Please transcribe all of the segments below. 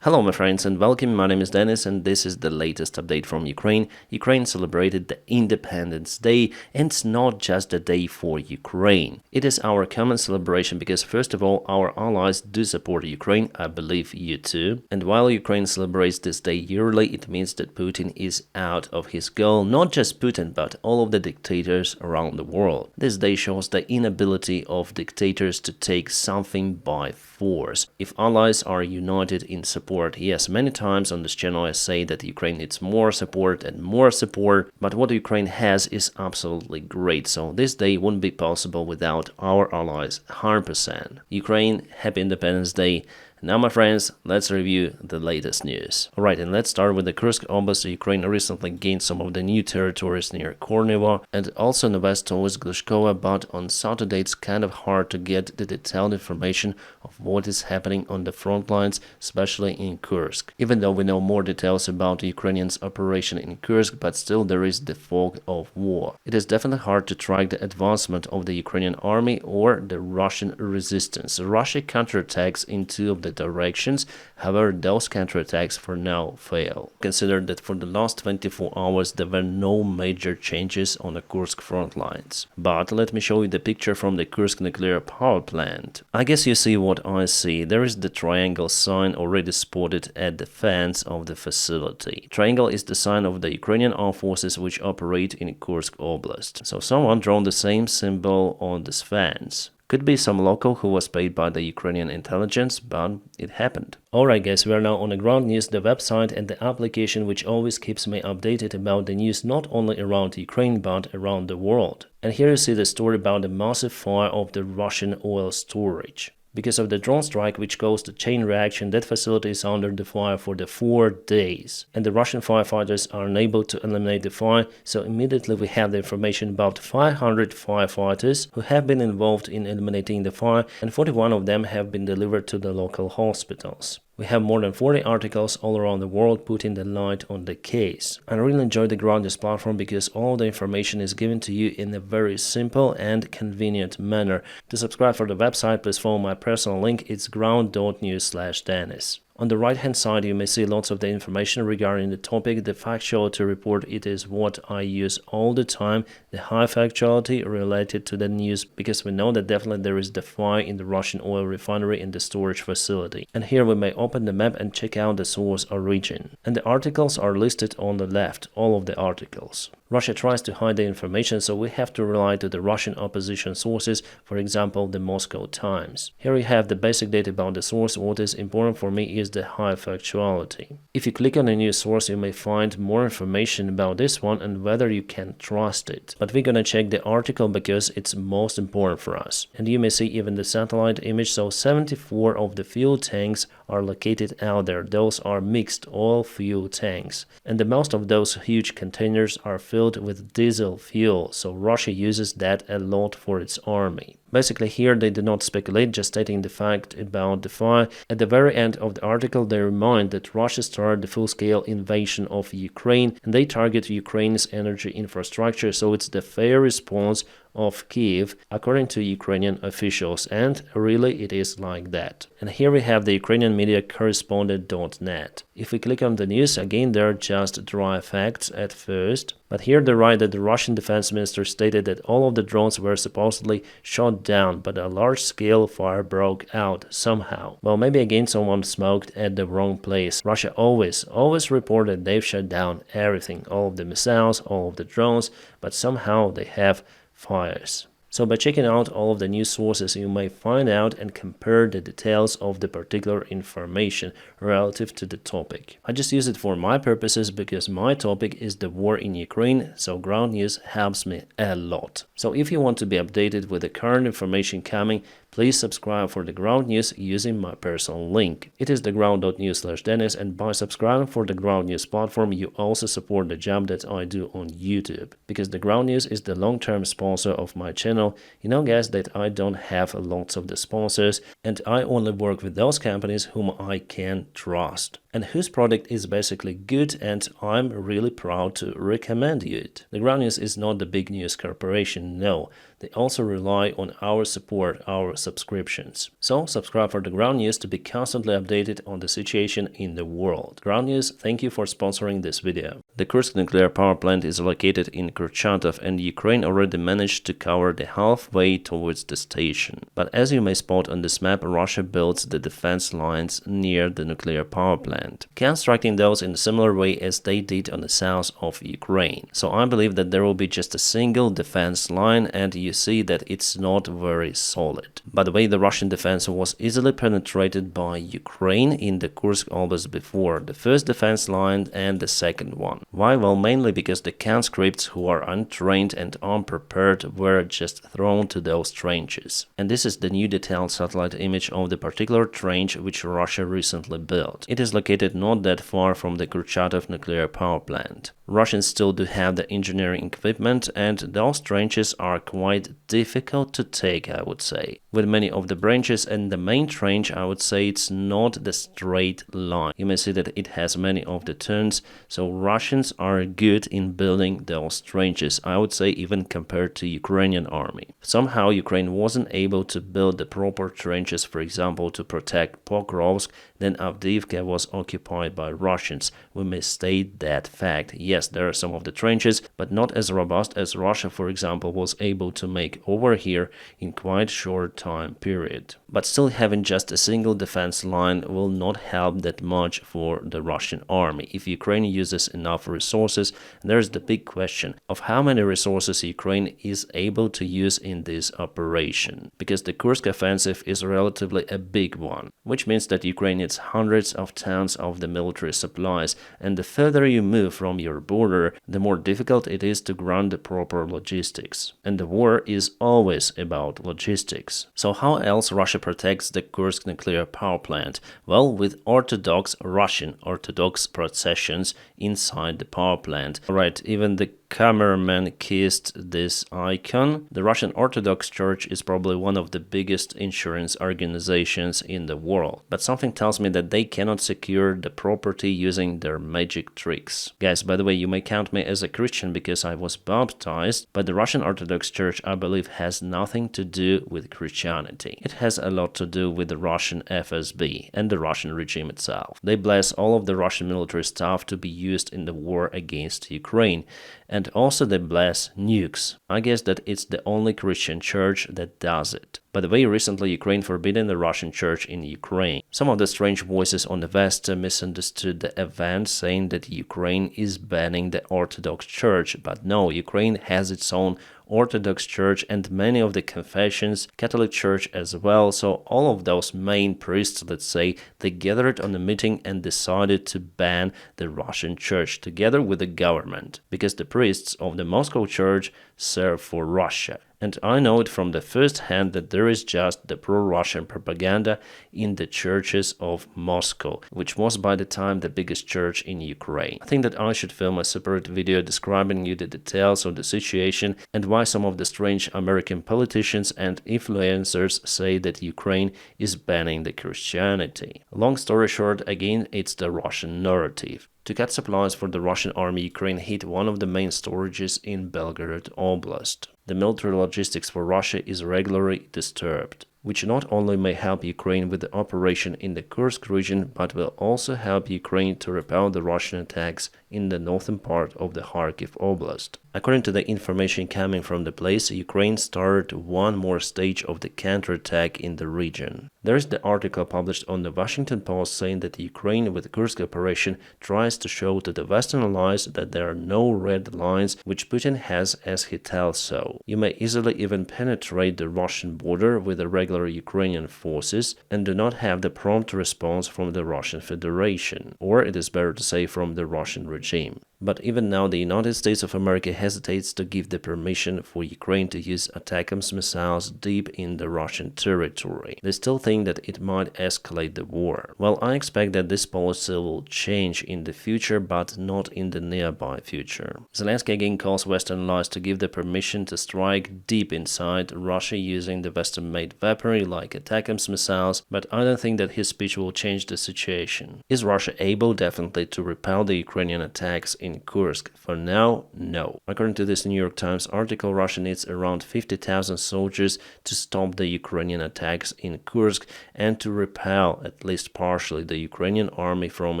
Hello my friends and welcome, my name is Dennis and this is the latest update from Ukraine. Ukraine celebrated the Independence Day, and it's not just a day for Ukraine. It is our common celebration because first of all our allies do support Ukraine, I believe you too. And while Ukraine celebrates this day yearly, it means that Putin is out of his goal, not just Putin but all of the dictators around the world. This day shows the inability of dictators to take something by force. If allies are united in support, yes, many times on this channel I say that Ukraine needs more support and more support, but what Ukraine has is absolutely great, so this day wouldn't be possible without our allies 100%. Ukraine, happy Independence Day. Now my friends, let's review the latest news. Alright, and let's start with the Kursk Oblast. Ukraine recently gained some of the new territories near Kornevo and also in the west towards Glushkova, but on Saturday it's kind of hard to get the detailed information of what is happening on the front lines, especially in Kursk. Even though we know more details about the Ukrainians' operation in Kursk, but still there is the fog of war. It is definitely hard to track the advancement of the Ukrainian army or the Russian resistance. Russia counterattacks in two of the directions, however those counterattacks for now fail. Consider that for the last 24 hours there were no major changes on the Kursk front lines. But let me show you the picture from the Kursk nuclear power plant. I guess you see what I see. There is the triangle sign already spotted at the fence of the facility. Triangle is the sign of the Ukrainian armed forces which operate in Kursk Oblast. So someone drawn the same symbol on this fence. Could be some local who was paid by the Ukrainian intelligence, but it happened. Alright guys, we are now on the ground news, the website and the application which always keeps me updated about the news not only around Ukraine but around the world. And here you see the story about the massive fire of the Russian oil storage. Because of the drone strike which caused a chain reaction, that facility is under the fire for the 4 days. And the Russian firefighters are unable to eliminate the fire, so immediately we have the information about 500 firefighters who have been involved in eliminating the fire, and 41 of them have been delivered to the local hospitals. We have more than 40 articles all around the world putting the light on the case. I really enjoy the Ground News platform because all the information is given to you in a very simple and convenient manner. To subscribe for the website, please follow my personal link, it's ground.news/Dennis. On the right hand side you may see lots of the information regarding the topic. The factuality report, it is what I use all the time, the high factuality related to the news, because we know that definitely there is the fire in the Russian oil refinery in the storage facility. And here we may open the map and check out the source origin. And the articles are listed on the left, all of the articles. Russia tries to hide the information, so we have to rely to the Russian opposition sources, for example the Moscow Times. Here you have the basic data about the source. What is important for me is the high factuality. If you click on a new source you may find more information about this one and whether you can trust it. But we're gonna check the article because it's most important for us. And you may see even the satellite image, so 74 of the fuel tanks are located out there. Those are mixed oil fuel tanks. And the most of those huge containers are filled with diesel fuel, so Russia uses that a lot for its army. Basically here they do not speculate, just stating the fact about the fire. At the very end of the article they remind that Russia started the full-scale invasion of Ukraine and they target Ukraine's energy infrastructure, so it's the fair response of Kiev according to Ukrainian officials, and really it is like that. And here we have the Ukrainian media correspondent.net. If we click on the news, again they're just dry facts at first, but here they write that the Russian defense minister stated that all of the drones were supposedly shot down, but a large-scale fire broke out somehow. Well, maybe again someone smoked at the wrong place. Russia always reported they've shut down everything, all of the missiles, all of the drones, but somehow they have fires. So by checking out all of the news sources you may find out and compare the details of the particular information relative to the topic. I just use it for my purposes because my topic is the war in Ukraine, so Ground News helps me a lot. So if you want to be updated with the current information coming, please subscribe for the Ground News using my personal link. It is theground.news/Dennis, and by subscribing for the Ground News platform you also support the job that I do on YouTube. Because the Ground News is the long-term sponsor of my channel. You know guys that I don't have lots of the sponsors and I only work with those companies whom I can trust and whose product is basically good, and I'm really proud to recommend you it. The Ground News is not the big news corporation, no. They also rely on our support, our subscriptions. So subscribe for the Ground News to be constantly updated on the situation in the world. Ground News, thank you for sponsoring this video. The Kursk nuclear power plant is located in Kurchatov, and Ukraine already managed to cover the halfway towards the station. But as you may spot on this map, Russia builds the defense lines near the nuclear power plant, constructing those in a similar way as they did on the south of Ukraine. So I believe that there will be just a single defense line, and you see that it's not very solid. By the way, the Russian defense was easily penetrated by Ukraine in the Kursk Oblast before, the first defense line and the second one. Why? Well, mainly because the conscripts who are untrained and unprepared were just thrown to those trenches. And this is the new detailed satellite image of the particular trench which Russia recently built. It is located not that far from the Kurchatov nuclear power plant. Russians still do have the engineering equipment, and those trenches are quite difficult to take, I would say. With many of the branches and the main trench, I would say it's not the straight line. You may see that it has many of the turns, so Russians are good in building those trenches, I would say even compared to Ukrainian army. Somehow Ukraine wasn't able to build the proper trenches, for example, to protect Pokrovsk, then Avdiivka was occupied by Russians. We may state that fact. Yes, there are some of the trenches, but not as robust as Russia, for example, was able to make over here in quite short time period. But still, having just a single defense line will not help that much for the Russian army. If Ukraine uses enough resources, there's the big question of how many resources Ukraine is able to use in this operation. Because the Kursk offensive is relatively a big one, which means that Ukraine needs hundreds of tons of the military supplies, and the further you move from your border, the more difficult it is to grant the proper logistics. And the war is always about logistics. So how else Russia protects the Kursk nuclear power plant? Well, with Russian Orthodox processions inside the power plant. Alright, even the cameraman kissed this icon. The Russian Orthodox Church is probably one of the biggest insurance organizations in the world, but something tells me that they cannot secure the property using their magic tricks. Guys, by the way, you may count me as a Christian because I was baptized, but the Russian Orthodox Church, I believe, has nothing to do with Christianity. It has a lot to do with the Russian FSB and the Russian regime itself. They bless all of the Russian military staff to be used in the war against Ukraine, and also they bless nukes. I guess that it's the only Christian church that does it. By the way, recently Ukraine forbidden the Russian church in Ukraine. Some of the strange voices on the West misunderstood the event, saying that Ukraine is banning the Orthodox Church, but no, Ukraine has its own Orthodox Church and many of the confessions, Catholic Church as well, so all of those main priests, let's say, they gathered on a meeting and decided to ban the Russian Church together with the government, because the priests of the Moscow Church serve for Russia. And I know it from the first hand that there is just the pro-Russian propaganda in the churches of Moscow, which was by the time the biggest church in Ukraine. I think that I should film a separate video describing you the details of the situation and why some of the strange American politicians and influencers say that Ukraine is banning the Christianity. Long story short, again, it's the Russian narrative. To cut supplies for the Russian army, Ukraine hit one of the main storages in Belgorod Oblast. The military logistics for Russia is regularly disturbed, which not only may help Ukraine with the operation in the Kursk region, but will also help Ukraine to repel the Russian attacks in the northern part of the Kharkiv Oblast. According to the information coming from the place, Ukraine started one more stage of the counterattack in the region. There is the article published on the Washington Post saying that Ukraine with the Kursk operation tries to show to the Western allies that there are no red lines, which Putin has as he tells so. You may easily even penetrate the Russian border with the regular Ukrainian forces and do not have the prompt response from the Russian Federation, or it is better to say from the Russian regime. But even now, the United States of America hesitates to give the permission for Ukraine to use ATACMS missiles deep in the Russian territory. They still think that it might escalate the war. Well, I expect that this policy will change in the future, but not in the nearby future. Zelensky again calls Western allies to give the permission to strike deep inside Russia using the Western-made weapons weaponry like ATACMS missiles, but I don't think that his speech will change the situation. Is Russia able definitely to repel the Ukrainian attacks in Kursk? For now, no. According to this New York Times article, Russia needs around 50,000 soldiers to stop the Ukrainian attacks in Kursk and to repel, at least partially, the Ukrainian army from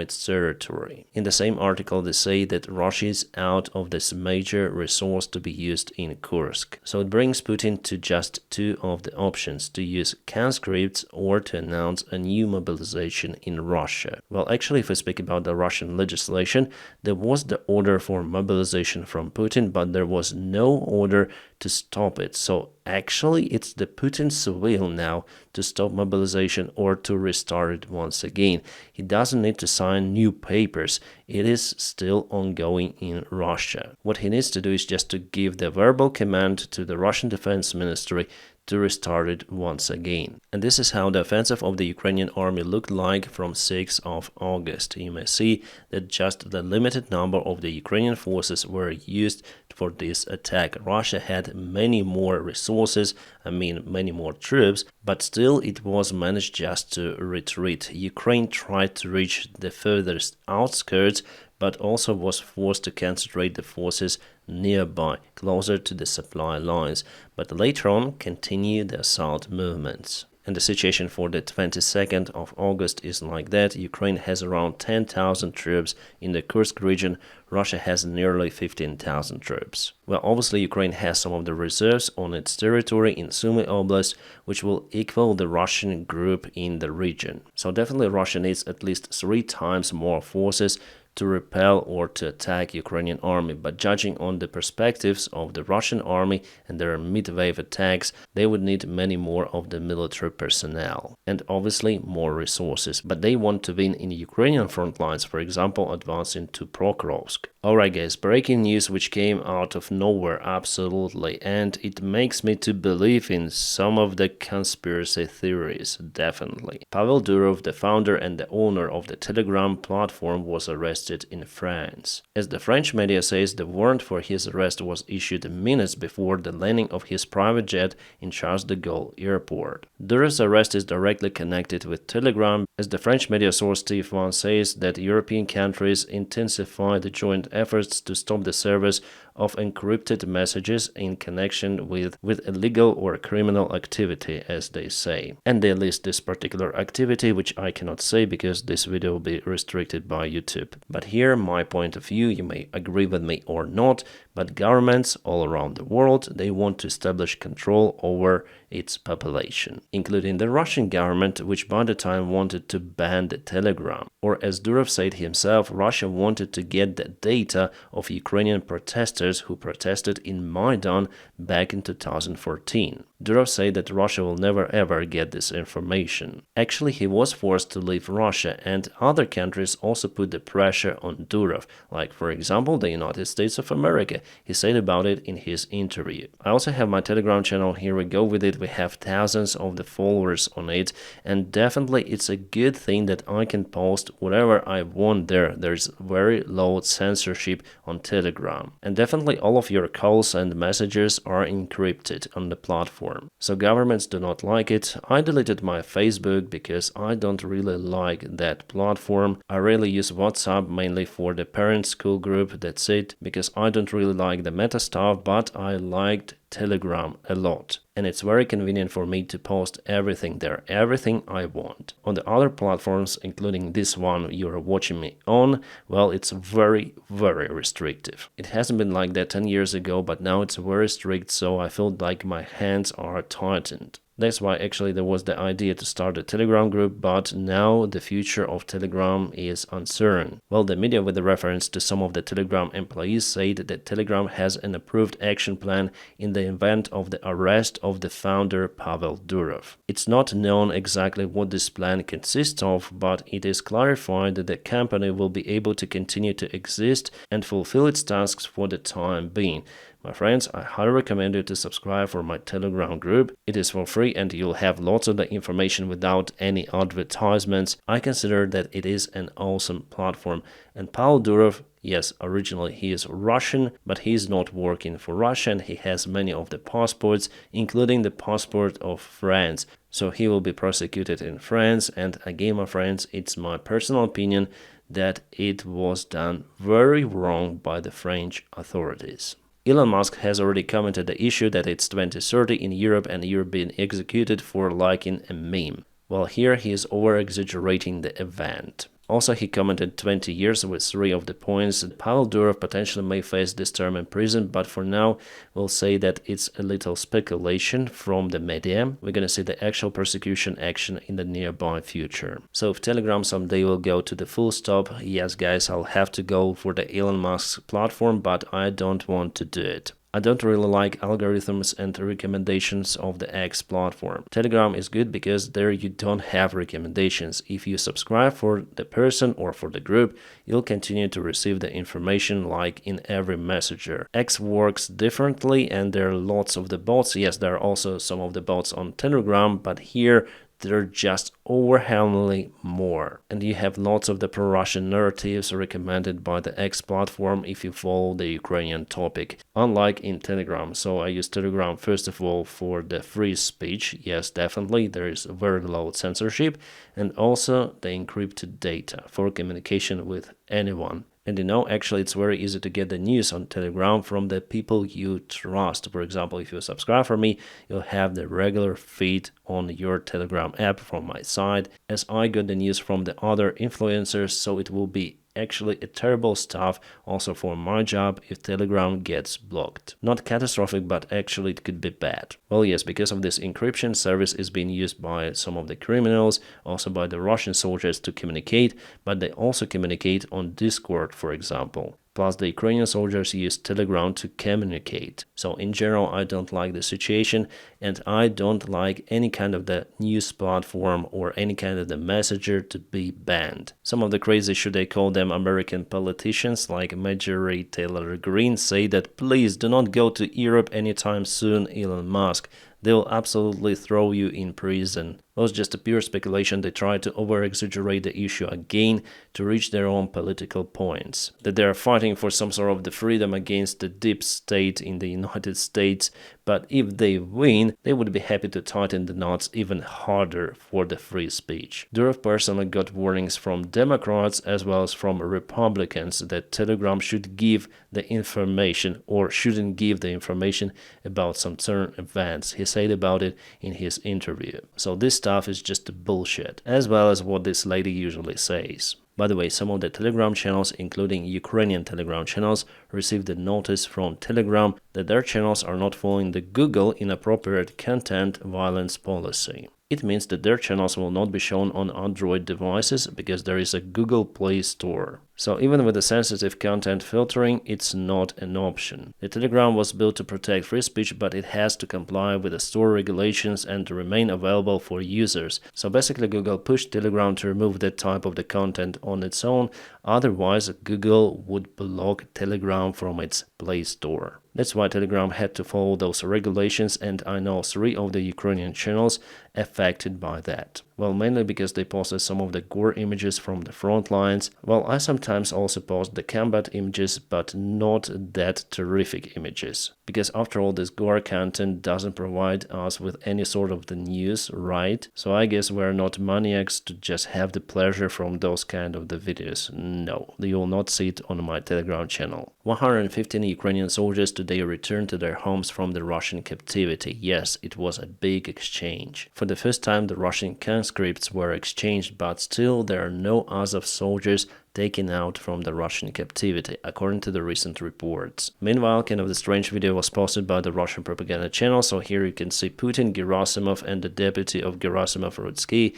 its territory. In the same article, they say that Russia is out of this major resource to be used in Kursk. So it brings Putin to just two of the options: to use conscripts or to announce a new mobilization in Russia. Well, actually, if we speak about the Russian legislation, there was the order for mobilization from Putin, but there was no order to stop it. So actually, it's the Putin's will now to stop mobilization or to restart it once again. He doesn't need to sign new papers. It is still ongoing in Russia. What he needs to do is just to give the verbal command to the Russian Defense Ministry to restart it once again. And this is how the offensive of the Ukrainian army looked like from 6th of August. You may see that just the limited number of the Ukrainian forces were used for this attack. Russia had many more resources, many more troops, but still it was managed just to retreat. Ukraine tried to reach the furthest outskirts, but also was forced to concentrate the forces nearby, closer to the supply lines, but later on continued the assault movements. And the situation for the 22nd of August is like that. Ukraine has around 10,000 troops in the Kursk region. Russia has nearly 15,000 troops. Well, obviously Ukraine has some of the reserves on its territory in Sumy Oblast, which will equal the Russian group in the region. So definitely Russia needs at least 3 times more forces to repel or to attack Ukrainian army, but judging on the perspectives of the Russian army and their mid-wave attacks, they would need many more of the military personnel and obviously more resources, but they want to win in Ukrainian front lines, for example, advancing to Pokrovsk. Alright guys, breaking news which came out of nowhere, absolutely, and it makes me to believe in some of the conspiracy theories, definitely. Pavel Durov, the founder and the owner of the Telegram platform, was arrested in France. As the French media says, the warrant for his arrest was issued minutes before the landing of his private jet in Charles de Gaulle airport. Durov's arrest is directly connected with Telegram, as the French media source TF1 says that European countries intensify the joint efforts to stop the service of encrypted messages in connection with illegal or criminal activity, as they say. And they list this particular activity, which I cannot say because this video will be restricted by YouTube. But here, my point of view, you may agree with me or not, but governments all around the world, they want to establish control over its population, including the Russian government, which by the time wanted to ban the Telegram. Or as Durov said himself, Russia wanted to get the data of Ukrainian protesters who protested in Maidan back in 2014. Durov said that Russia will never ever get this information. Actually, he was forced to leave Russia, and other countries also put the pressure on Durov, like for example the United States of America. He said about it in his interview. I also have my Telegram channel, here we go with it. We have thousands of the followers on it, and definitely it's a good thing that I can post whatever I want there. There's very low censorship on Telegram, and definitely all of your calls and messages are encrypted on the platform. So governments do not like it. I deleted my Facebook because I don't really like that platform. I really use WhatsApp mainly for the parent school group, that's it, because I don't really like the meta stuff, but I liked Telegram a lot, and it's very convenient for me to post everything there, everything I want. On the other platforms, including this one you're watching me on, well, it's very restrictive. It hasn't been like that 10 years ago, but now it's very strict, so I feel like my hands are tightened. That's why actually there was the idea to start a Telegram group, but now the future of Telegram is uncertain. Well, the media with the reference to some of the Telegram employees said that Telegram has an approved action plan in the event of the arrest of the founder Pavel Durov. It's not known exactly what this plan consists of, but it is clarified that the company will be able to continue to exist and fulfill its tasks for the time being. My friends, I highly recommend you to subscribe for my Telegram group. It is for free and you'll have lots of the information without any advertisements. I consider that it is an awesome platform. And Pavel Durov, yes, originally he is Russian, but he is not working for Russia and he has many of the passports, including the passport of France. So he will be prosecuted in France, and again, my friends, it's my personal opinion that it was done very wrong by the French authorities. Elon Musk has already commented the issue that it's 2030 in Europe and you're being executed for liking a meme. Well, here he is over-exaggerating the event. Also, he commented 20 years with 3 of the points. Pavel Durov potentially may face this term in prison, but for now, we'll say that it's a little speculation from the media. We're gonna see the actual persecution action in the nearby future. So if Telegram someday will go to the full stop, yes guys, I'll have to go for the Elon Musk platform, but I don't want to do it. I don't really like algorithms and recommendations of the X platform. Telegram is good because there you don't have recommendations. If you subscribe for the person or for the group, you'll continue to receive the information like in every messenger. X works differently and there are lots of the bots. Yes, there are also some of the bots on Telegram, but here they're just overwhelmingly more. And you have lots of the pro-Russian narratives recommended by the X platform if you follow the Ukrainian topic, unlike in Telegram. So I use Telegram first of all for the free speech. Yes, definitely, there is very low censorship, and also the encrypted data for communication with anyone. And you know, actually it's very easy to get the news on Telegram from the people you trust. For example, if you subscribe for me, you'll have the regular feed on your Telegram app from my side, as I got the news from the other influencers, so it will be actually a terrible stuff also for my job if Telegram gets blocked. Not catastrophic, but actually it could be bad. Well, yes, because of this encryption service is being used by some of the criminals, also by the Russian soldiers to communicate, but they also communicate on Discord, for example. Plus, the Ukrainian soldiers use Telegram to communicate. So in general, I don't like the situation, and I don't like any kind of the news platform or any kind of the messenger to be banned. Some of the crazy, should I call them, American politicians like Marjorie Taylor Greene say that please do not go to Europe anytime soon, Elon Musk. They'll absolutely throw you in prison. It was just a pure speculation. They try to over-exaggerate the issue again to reach their own political points. That they are fighting for some sort of the freedom against the deep state in the United States, but if they win, they would be happy to tighten the knots even harder for the free speech. Durov personally got warnings from Democrats as well as from Republicans that Telegram should give the information or shouldn't give the information about some certain events. He said about it in his interview. So this stuff is just bullshit, as well as what this lady usually says. By the way, some of the Telegram channels, including Ukrainian Telegram channels, received a notice from Telegram that their channels are not following the Google inappropriate content violence policy. It means that their channels will not be shown on Android devices because there is a Google Play Store. So even with the sensitive content filtering, it's not an option. The Telegram was built to protect free speech, but it has to comply with the store regulations and to remain available for users. So basically Google pushed Telegram to remove that type of the content on its own, otherwise Google would block Telegram from its Play Store. That's why Telegram had to follow those regulations, and I know 3 of the Ukrainian channels affected by that. Well, mainly because they posted some of the gore images from the front lines. Well, I sometimes also post the combat images, but not that terrific images. Because after all, this gore content doesn't provide us with any sort of the news, right? So I guess we're not maniacs to just have the pleasure from those kind of the videos. No, you will not see it on my Telegram channel. 115 Ukrainian soldiers today returned to their homes from the Russian captivity. Yes, it was a big exchange. For the first time, the Russian conscripts were exchanged, but still there are no Azov soldiers taken out from the Russian captivity, according to the recent reports. Meanwhile, kind of the strange video was posted by the Russian propaganda channel, so here you can see Putin, Gerasimov, and the deputy of Gerasimov, Ruzzia,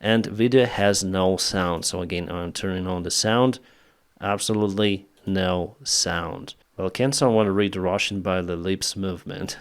and video has no sound. So again, I'm turning on the sound. Absolutely no sound. Well, can someone read Russian by the lips movement?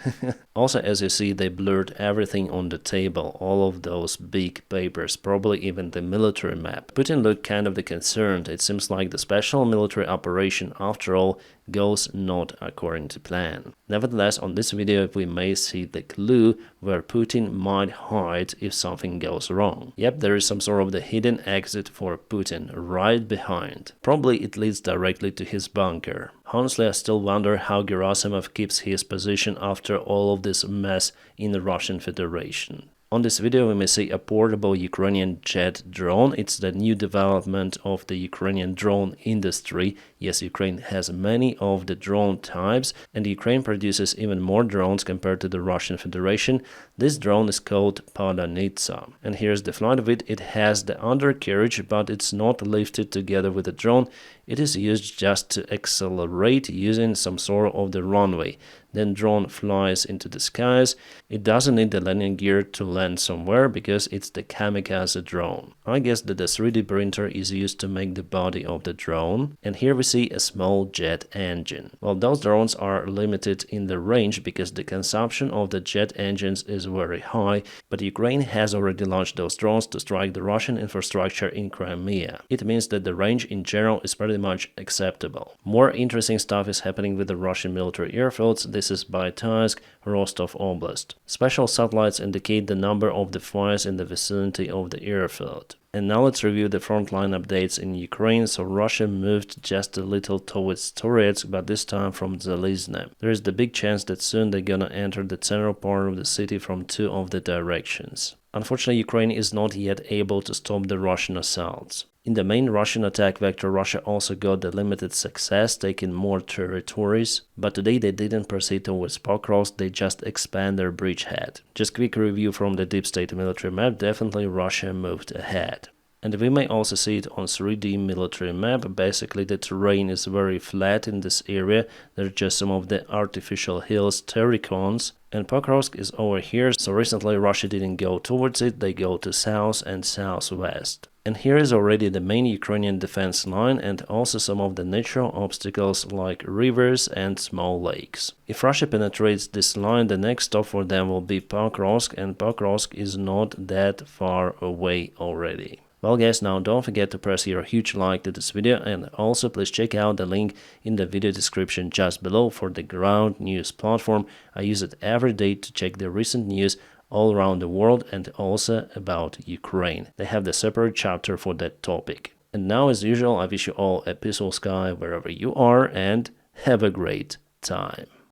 Also, as you see, they blurred everything on the table, all of those big papers, probably even the military map. Putin looked kind of concerned. It seems like the special military operation, after all, goes not according to plan. Nevertheless, on this video we may see the clue where Putin might hide if something goes wrong. Yep, there is some sort of the hidden exit for Putin right behind. Probably it leads directly to his bunker. Honestly, I still wonder how Gerasimov keeps his position after all of this mess in the Russian Federation. On this video we may see a portable Ukrainian jet drone. It's the new development of the Ukrainian drone industry. Yes, Ukraine has many of the drone types, and Ukraine produces even more drones compared to the Russian Federation. This drone is called Padanitsa. And here's the flight of it. It has the undercarriage, but it's not lifted together with the drone. It is used just to accelerate using some sort of the runway. Then drone flies into the skies. It doesn't need the landing gear to land somewhere because it's the kamikaze drone. I guess that the 3D printer is used to make the body of the drone. And here we see a small jet engine. Well, those drones are limited in the range because the consumption of the jet engines is very high, but Ukraine has already launched those drones to strike the Russian infrastructure in Crimea. It means that the range in general is pretty much acceptable. More interesting stuff is happening with the Russian military airfields. This is by Kursk, Rostov Oblast. Special satellites indicate the number of the fires in the vicinity of the airfield. And now let's review the frontline updates in Ukraine. So Russia moved just a little towards Torets, but this time from Zalizne. There is the big chance that soon they're gonna enter the central part of the city from two of the directions. Unfortunately, Ukraine is not yet able to stop the Russian assaults. In the main Russian attack vector, Russia also got the limited success, taking more territories, but today they didn't proceed towards Pokrovsk, they just expand their bridgehead. Just quick review from the deep state military map, definitely Russia moved ahead. And we may also see it on 3D military map. Basically the terrain is very flat in this area, there's just some of the artificial hills, terracons, and Pokrovsk is over here, so recently Russia didn't go towards it, they go to south and southwest. And here is already the main Ukrainian defense line and also some of the natural obstacles like rivers and small lakes. If Russia penetrates this line, the next stop for them will be Pokrovsk, and Pokrovsk is not that far away already. Well guys, now don't forget to press your huge like to this video, and also please check out the link in the video description just below for the ground news platform. I use it every day to check the recent news all around the world and also about Ukraine. They have the separate chapter for that topic. And now as usual, I wish you all a peaceful sky wherever you are and have a great time.